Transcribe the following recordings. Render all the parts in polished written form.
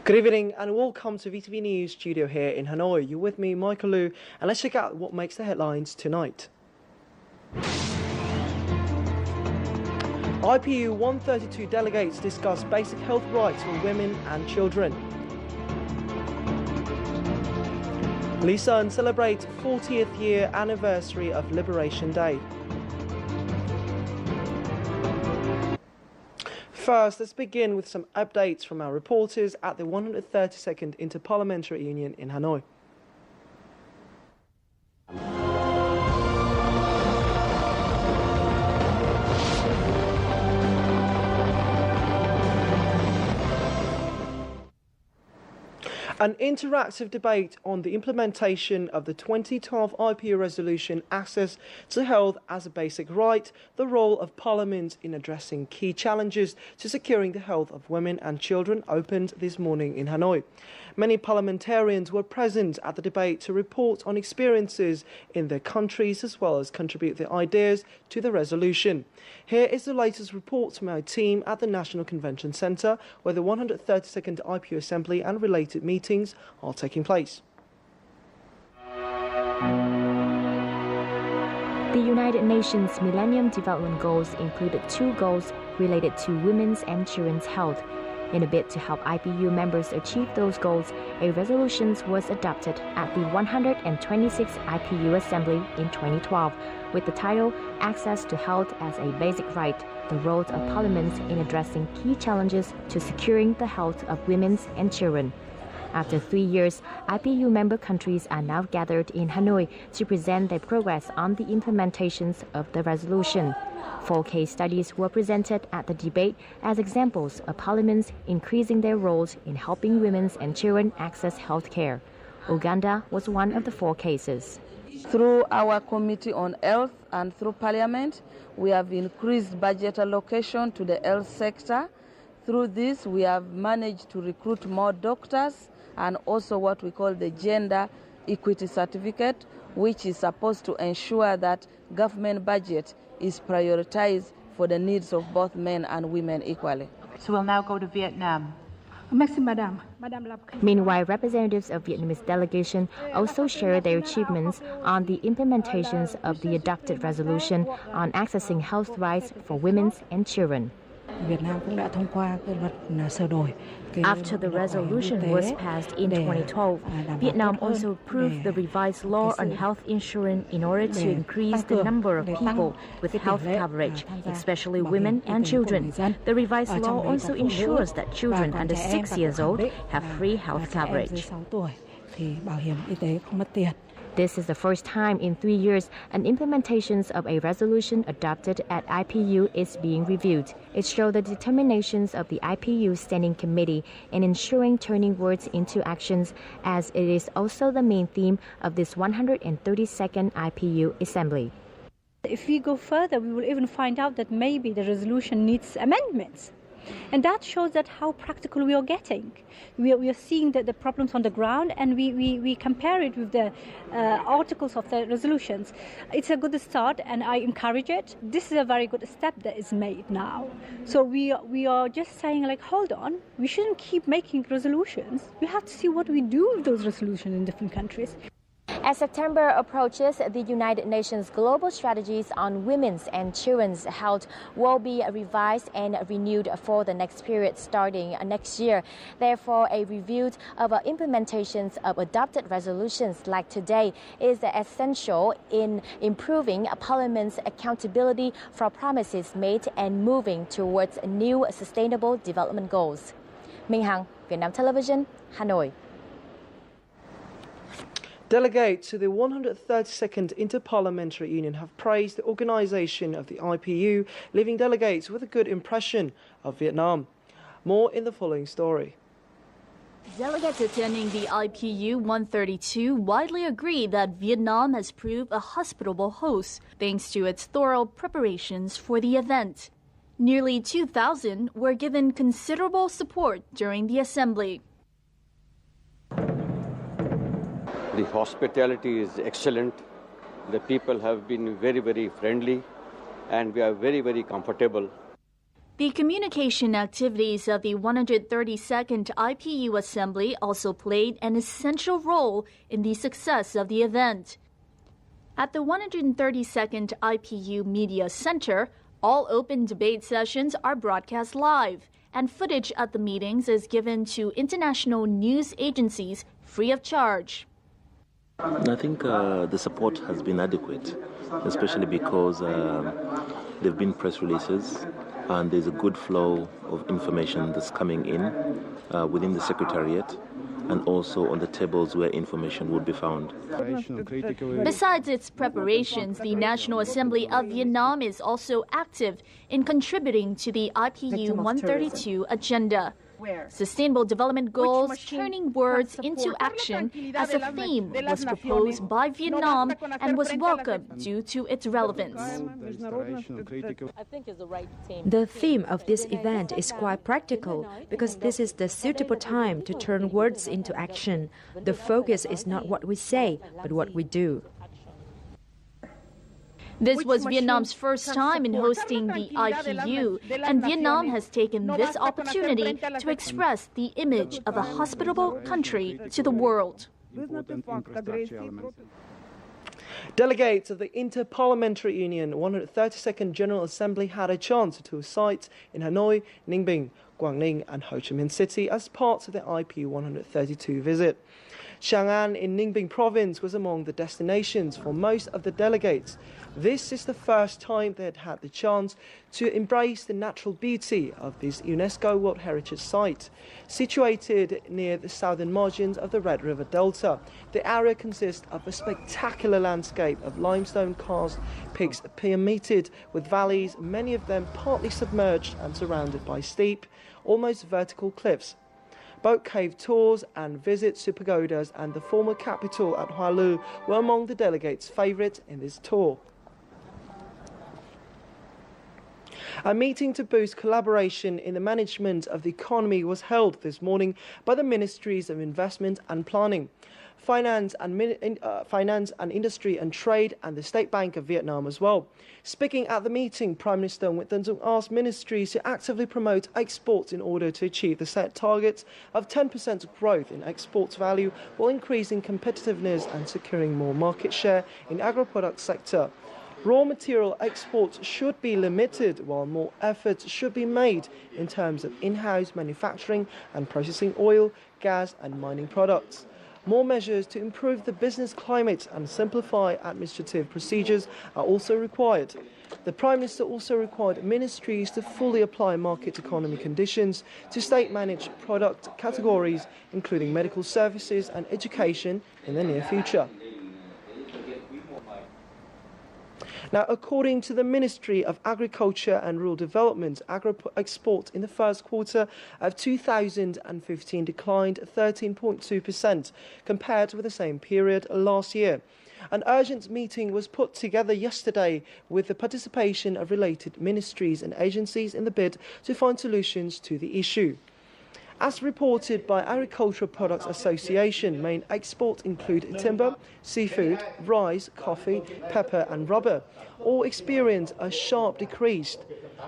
Good evening and welcome to VTV News studio here in Hanoi. You're with me, Michael Liu, and let's check out what makes the headlines tonight. IPU 132 delegates discuss basic health rights for women and children. Lee Sun celebrates 40th year anniversary of Liberation Day. First, let's begin with some updates from our reporters at the 132nd Inter-Parliamentary Union in Hanoi. An interactive debate on the implementation of the 2012 IPU resolution, access to health as a basic right, the role of Parliament in addressing key challenges to securing the health of women and children, opened this morning in Hanoi. Many parliamentarians were present at the debate to report on experiences in their countries as well as contribute their ideas to the resolution. Here is the latest report from our team at the National Convention Centre, where the 132nd IPU Assembly and related meetings are taking place. The United Nations Millennium Development Goals included 2 goals related to women's and children's health. In a bid to help IPU members achieve those goals, a resolution was adopted at the 126th IPU Assembly in 2012 with the title Access to Health as a Basic Right, the Roles of Parliament in Addressing Key Challenges to Securing the Health of Women and Children. After 3 years, IPU member countries are now gathered in Hanoi to present their progress on the implementations of the resolution. 4 case studies were presented at the debate as examples of parliaments increasing their roles in helping women and children access health care. Uganda was one of the 4 cases. Through our Committee on Health and through Parliament, we have increased budget allocation to the health sector. Through this, we have managed to recruit more doctors and also what we call the Gender Equity Certificate, which is supposed to ensure that government budget is prioritized for the needs of both men and women equally. So we'll now go to Vietnam. Merci, Madame. Meanwhile, representatives of Vietnamese delegation also shared their achievements on the implementations of the adopted resolution on accessing health rights for women and children. After the resolution was passed in 2012, Vietnam also approved the revised law on health insurance in order to increase the number of people with health coverage, especially women and children. The revised law also ensures that children under 6 years old have free health coverage. This is the first time in 3 years an implementation of a resolution adopted at IPU is being reviewed. It shows the determinations of the IPU Standing Committee in ensuring turning words into actions, as it is also the main theme of this 132nd IPU Assembly. If we go further, we will even find out that maybe the resolution needs amendments. And that shows that how practical we are getting. We are seeing the problems on the ground, and we compare it with the articles of the resolutions. It's a good start, and I encourage it. This is a very good step that is made now. So we are just saying, like, hold on, we shouldn't keep making resolutions. We have to see what we do with those resolutions in different countries. As September approaches, the United Nations Global Strategies on Women's and Children's Health will be revised and renewed for the next period starting next year. Therefore, a review of implementations of adopted resolutions like today is essential in improving Parliament's accountability for promises made and moving towards new sustainable development goals. Minh Hằng, Vietnam Television, Hanoi. Delegates to the 132nd Inter-Parliamentary Union have praised the organisation of the IPU, leaving delegates with a good impression of Vietnam. More in the following story. Delegates attending the IPU 132 widely agree that Vietnam has proved a hospitable host thanks to its thorough preparations for the event. Nearly 2,000 were given considerable support during the assembly. The hospitality is excellent. The people have been very, very friendly, and we are very, very comfortable. The communication activities of the 132nd IPU Assembly also played an essential role in the success of the event. At the 132nd IPU Media Center, all open debate sessions are broadcast live, and footage at the meetings is given to international news agencies free of charge. I think the support has been adequate, especially because there have been press releases and there's a good flow of information that's coming in within the Secretariat and also on the tables where information would be found. Besides its preparations, the National Assembly of Vietnam is also active in contributing to the IPU 132 agenda. Sustainable Development Goals, turning words into action as a theme was proposed by Vietnam and was welcomed due to its relevance. The theme of this event is quite practical because this is the suitable time to turn words into action. The focus is not what we say, but what we do. This was Vietnam's first time in hosting the IPU, and Vietnam has taken this opportunity to express the image of a hospitable country to the world. Delegates of the Inter-Parliamentary Union 132nd General Assembly had a chance to sites in Hanoi, Ninh Bình, Quảng Ninh and Ho Chi Minh City as part of the IPU 132 visit. Chang'an in Ninh Bình province was among the destinations for most of the delegates. This is the first time they had had the chance to embrace the natural beauty of this UNESCO World Heritage Site. Situated near the southern margins of the Red River Delta, the area consists of a spectacular landscape of limestone karst peaks pyramided with valleys, many of them partly submerged and surrounded by steep, almost vertical cliffs. Boat cave tours and visits to pagodas and the former capital at Hoa Lu were among the delegates' favourites in this tour. A meeting to boost collaboration in the management of the economy was held this morning by the Ministries of Investment and Planning, Finance and Industry and Trade and the State Bank of Vietnam as well. Speaking at the meeting, Prime Minister Nguyễn Tấn Dũng asked ministries to actively promote exports in order to achieve the set targets of 10% growth in exports value while increasing competitiveness and securing more market share in agro-product sector. Raw material exports should be limited while more efforts should be made in terms of in-house manufacturing and processing oil, gas and mining products. More measures to improve the business climate and simplify administrative procedures are also required. The Prime Minister also required ministries to fully apply market economy conditions to state-managed product categories, including medical services and education, in the near future. Now, according to the Ministry of Agriculture and Rural Development, agro-exports in the first quarter of 2015 declined 13.2% compared with the same period last year. An urgent meeting was put together yesterday with the participation of related ministries and agencies in the bid to find solutions to the issue. As reported by Agricultural Products Association, main exports include timber, seafood, rice, coffee, pepper and rubber. All experienced a sharp decrease.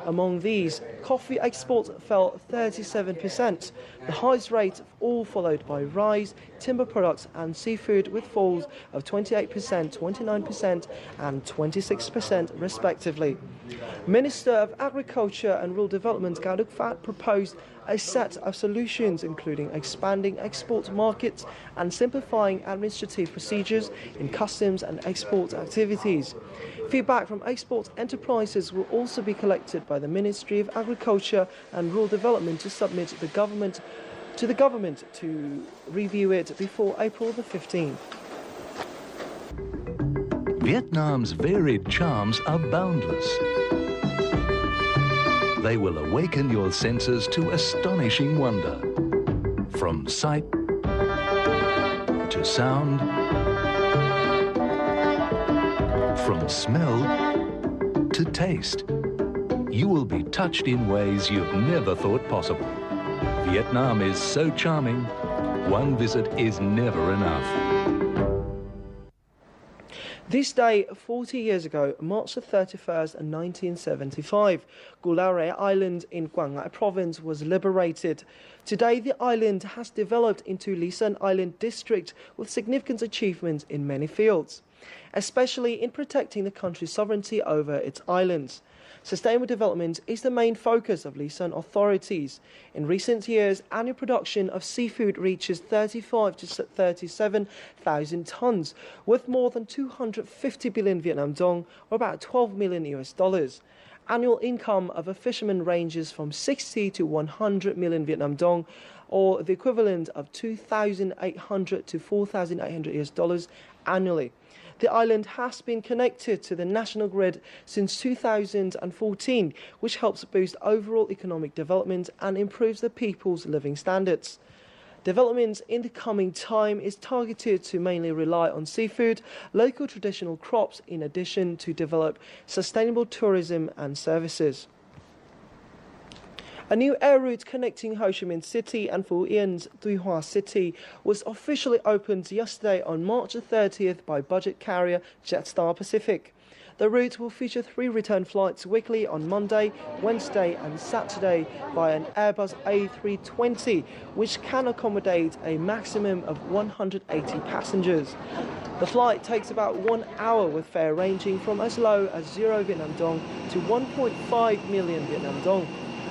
Among these, coffee exports fell 37%, the highest rate of all, followed by rice, timber products and seafood with falls of 28%, 29% and 26% respectively. Minister of Agriculture and Rural Development Cao Đức Phát proposed a set of solutions including expanding export markets and simplifying administrative procedures in customs and export activities. Feedback from export enterprises will also be collected by the Ministry of Agriculture and Rural Development to submit to the government to review it before April the 15th. Vietnam's varied charms are boundless. They will awaken your senses to astonishing wonder. From sight to sound, from smell to taste, you will be touched in ways you've never thought possible. Vietnam is so charming, one visit is never enough. This day, 40 years ago, March the 31st, 1975, Gulare Island in Quảng Province was liberated. Today, the island has developed into Lisan Island District with significant achievements in many fields, especially in protecting the country's sovereignty over its islands. Sustainable development is the main focus of Lisan authorities. In recent years, annual production of seafood reaches 35 to 37,000 tons, worth more than 250 billion Vietnam dong, or about $12 million US. Annual income of a fisherman ranges from 60 to 100 million Vietnam dong, or the equivalent of 2,800 to 4,800 US annually. The island has been connected to the national grid since 2014, which helps boost overall economic development and improves the people's living standards. Development in the coming time is targeted to mainly rely on seafood, local traditional crops, in addition to develop sustainable tourism and services. A new air route connecting Ho Chi Minh City and Phú Yên Tuy Hòa City was officially opened yesterday on March 30th by budget carrier Jetstar Pacific. The route will feature 3 return flights weekly on Monday, Wednesday and Saturday by an Airbus A320, which can accommodate a maximum of 180 passengers. The flight takes about 1 hour with fare ranging from as low as 0 Vietnam dong to 1.5 million Vietnam dong.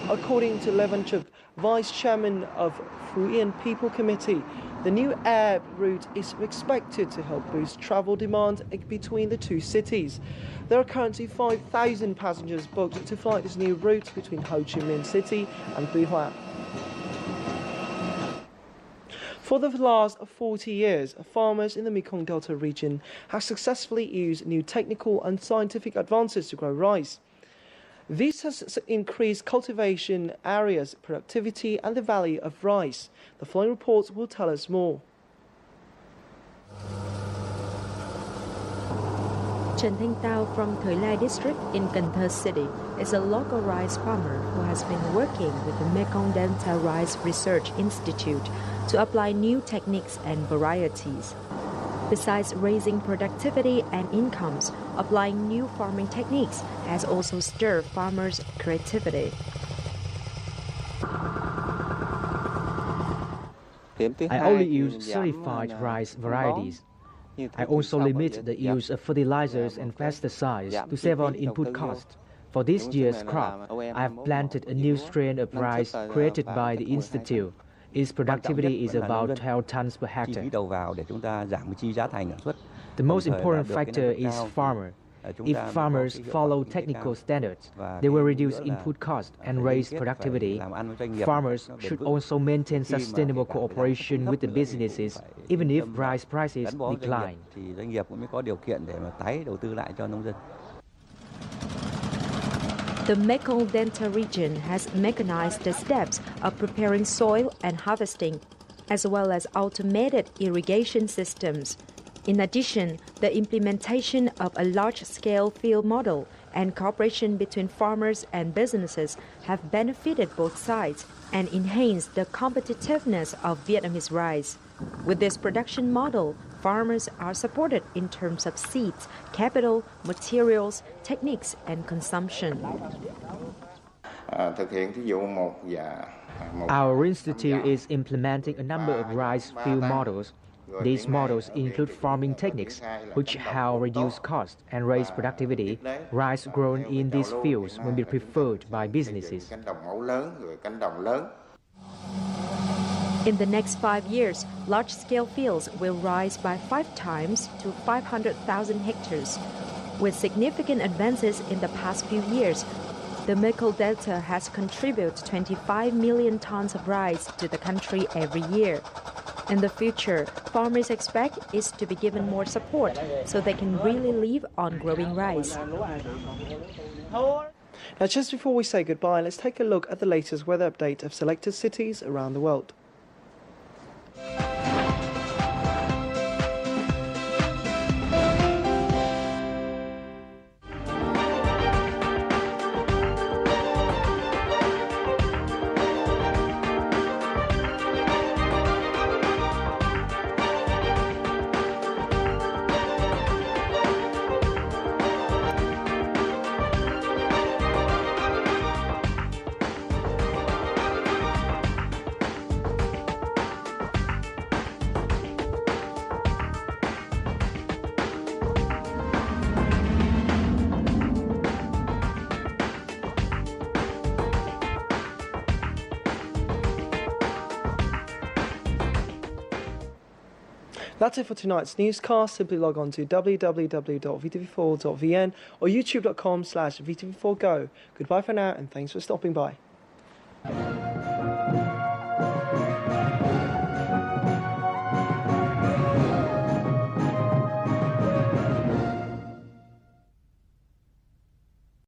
According to Levan Chup, Vice Chairman of Phú Yên People Committee, the new air route is expected to help boost travel demand between the two cities. There are currently 5,000 passengers booked to fly this new route between Ho Chi Minh City and Tuy Hòa. For the last 40 years, farmers in the Mekong Delta region have successfully used new technical and scientific advances to grow rice. This has increased cultivation areas, productivity and the value of rice. The following reports will tell us more. Trần Thanh Tao from Thới Lai district in Cần Thơ city is a local rice farmer who has been working with the Mekong Delta Rice Research Institute to apply new techniques and varieties. Besides raising productivity and incomes, applying new farming techniques has also stirred farmers' creativity. I only use certified rice varieties. I also limit the use of fertilizers and pesticides to save on input costs. For this year's crop, I have planted a new strain of rice created by the Institute. Its productivity is about 12 tons per hectare. The most important factor is farmer. If farmers follow technical standards, they will reduce input costs and raise productivity. Farmers should also maintain sustainable cooperation with the businesses, even if rice prices decline. The Mekong Delta region has mechanized the steps of preparing soil and harvesting, as well as automated irrigation systems. In addition, the implementation of a large-scale field model and cooperation between farmers and businesses have benefited both sides and enhanced the competitiveness of Vietnamese rice. With this production model, farmers are supported in terms of seeds, capital, materials, techniques, and consumption. Our institute is implementing a number of rice field models. These models include farming techniques, which help reduce costs and raise productivity. Rice grown in these fields will be preferred by businesses. In the next 5 years, large-scale fields will rise by 5 times to 500,000 hectares. With significant advances in the past few years, the Mekong Delta has contributed 25 million tons of rice to the country every year. In the future, farmers expect is to be given more support so they can really live on growing rice. Now, just before we say goodbye, let's take a look at the latest weather update of selected cities around the world. That's it for tonight's newscast. Simply log on to www.vtv4.vn or youtube.com/vtv4go. Goodbye for now and thanks for stopping by.